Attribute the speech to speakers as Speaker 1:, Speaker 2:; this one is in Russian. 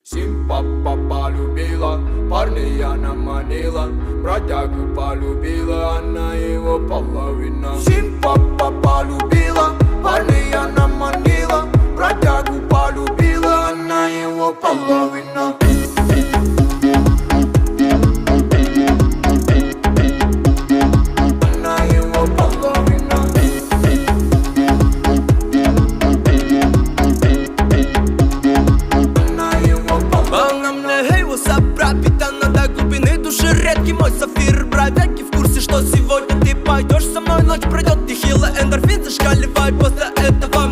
Speaker 1: Симпа полюбила, парня она манила, бродягу полюбила, она его половина. Симпа полюбила, парня она манила, бродягу полюбила, она его половина.
Speaker 2: Редкий мой сафир, бровяки в курсе, что сегодня ты пойдешь со мной. Ночь пройдет, нехило, эндорфин зашкаливает после этого.